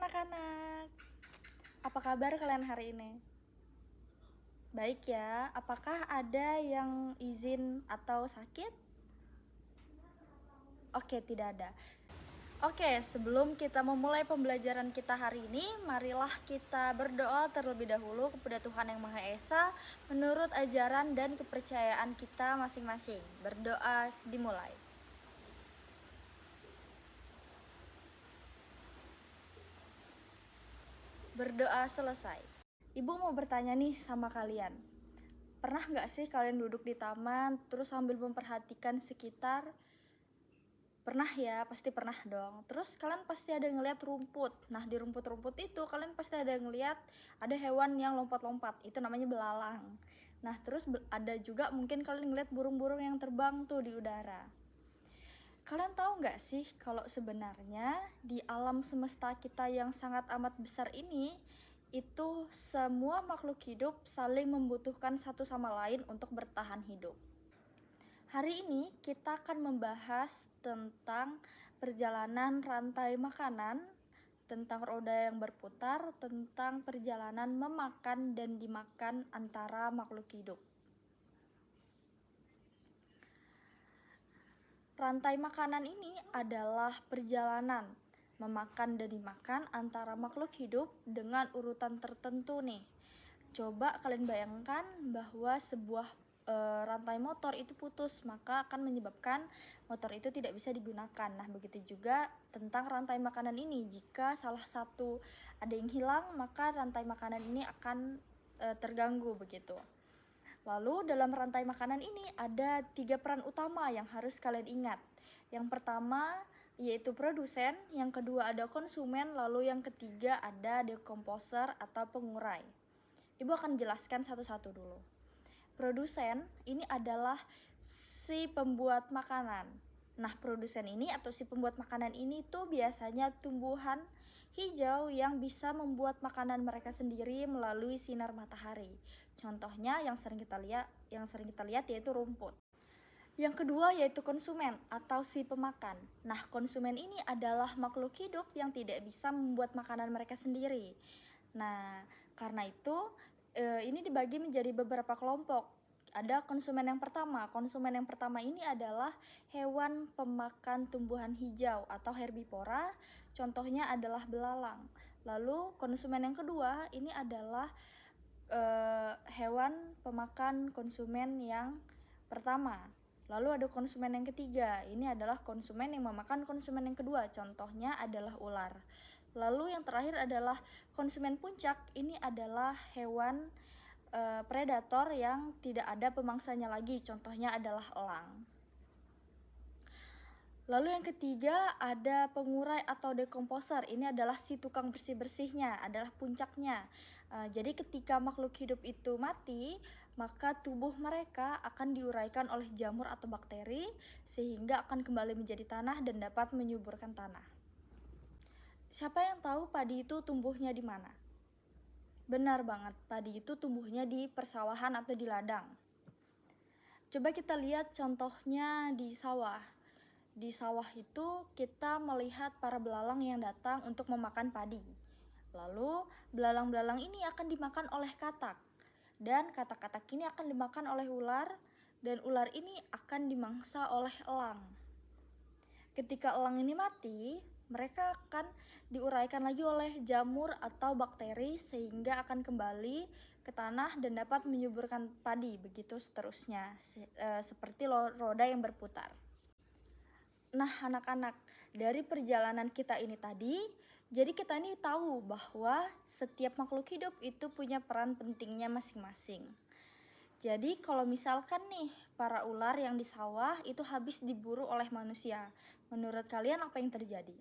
anak-anak, apa kabar kalian hari ini? Baik ya, apakah ada yang izin atau sakit? Oke, tidak ada. Oke, sebelum kita memulai pembelajaran kita hari ini, marilah kita berdoa terlebih dahulu kepada Tuhan Yang Maha Esa menurut ajaran dan kepercayaan kita masing-masing. Berdoa dimulai. Berdoa selesai. Ibu mau bertanya nih sama kalian. Pernah nggak sih kalian duduk di taman terus sambil memperhatikan sekitar? Pernah ya, pasti pernah dong. Terus kalian pasti ada ngeliat rumput. Nah, di rumput-rumput itu kalian pasti ada ngeliat ada hewan yang lompat-lompat. Itu namanya belalang. Nah, terus ada juga mungkin kalian ngeliat burung-burung yang terbang tuh di udara. Kalian tahu nggak sih kalau sebenarnya di alam semesta kita yang sangat amat besar ini, itu semua makhluk hidup saling membutuhkan satu sama lain untuk bertahan hidup. Hari ini kita akan membahas tentang perjalanan rantai makanan, tentang roda yang berputar, tentang perjalanan memakan dan dimakan antara makhluk hidup. Rantai makanan ini adalah perjalanan memakan dan dimakan antara makhluk hidup dengan urutan tertentu nih. Coba kalian bayangkan bahwa sebuah rantai motor itu putus, maka akan menyebabkan motor itu tidak bisa digunakan. Nah, begitu juga tentang rantai makanan ini. Jika salah satu ada yang hilang, maka rantai makanan ini akan terganggu begitu. Lalu dalam rantai makanan ini ada 3 peran utama yang harus kalian ingat. Yang pertama yaitu produsen, yang kedua ada konsumen, lalu yang ketiga ada dekomposer atau pengurai. Ibu akan jelaskan satu-satu dulu. Produsen ini adalah si pembuat makanan. Nah, produsen ini atau si pembuat makanan ini tuh biasanya tumbuhan hijau yang bisa membuat makanan mereka sendiri melalui sinar matahari. Contohnya yang sering kita lihat yaitu rumput. Yang kedua yaitu konsumen atau si pemakan. Nah, konsumen ini adalah makhluk hidup yang tidak bisa membuat makanan mereka sendiri. Nah, karena itu ini dibagi menjadi beberapa kelompok. Ada konsumen yang pertama. Konsumen yang pertama ini adalah hewan pemakan tumbuhan hijau atau herbivora. Contohnya adalah belalang. Lalu konsumen yang kedua ini adalah hewan pemakan konsumen yang pertama. Lalu ada konsumen yang ketiga. Ini adalah konsumen yang memakan konsumen yang kedua. Contohnya adalah ular. Lalu yang terakhir adalah konsumen puncak. Ini adalah hewan predator yang tidak ada pemangsanya lagi. Contohnya adalah elang. Lalu yang ketiga ada pengurai atau dekomposer. Ini adalah si tukang bersih-bersihnya, adalah puncaknya. Jadi ketika makhluk hidup itu mati, maka tubuh mereka akan diuraikan oleh jamur atau bakteri sehingga akan kembali menjadi tanah dan dapat menyuburkan tanah. Siapa yang tahu padi itu tumbuhnya di mana? Benar banget, padi itu tumbuhnya di persawahan atau di ladang. Coba kita lihat contohnya di sawah. Di sawah itu kita melihat para belalang yang datang untuk memakan padi. Lalu belalang-belalang ini akan dimakan oleh katak. Dan katak-katak ini akan dimakan oleh ular. Dan ular ini akan dimangsa oleh elang. Ketika elang ini mati, mereka akan diuraikan lagi oleh jamur atau bakteri sehingga akan kembali ke tanah dan dapat menyuburkan padi. Begitu seterusnya, seperti roda yang berputar. Nah, anak-anak, dari perjalanan kita ini tadi, jadi kita ini tahu bahwa setiap makhluk hidup itu punya peran pentingnya masing-masing. Jadi kalau misalkan nih para ular yang di sawah itu habis diburu oleh manusia, menurut kalian apa yang terjadi?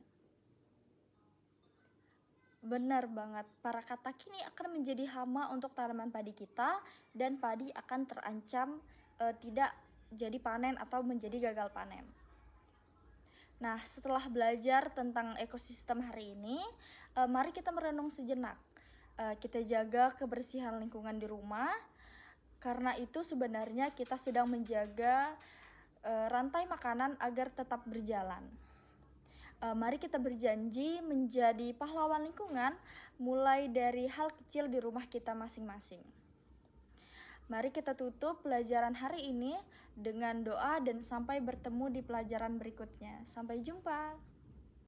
Benar banget, para katak ini akan menjadi hama untuk tanaman padi kita dan padi akan terancam tidak jadi panen atau menjadi gagal panen. Nah, setelah belajar tentang ekosistem hari ini, mari kita merenung sejenak. Kita jaga kebersihan lingkungan di rumah, karena itu sebenarnya kita sedang menjaga rantai makanan agar tetap berjalan. Mari kita berjanji menjadi pahlawan lingkungan, mulai dari hal kecil di rumah kita masing-masing. Mari kita tutup pelajaran hari ini dengan doa dan sampai bertemu di pelajaran berikutnya. Sampai jumpa.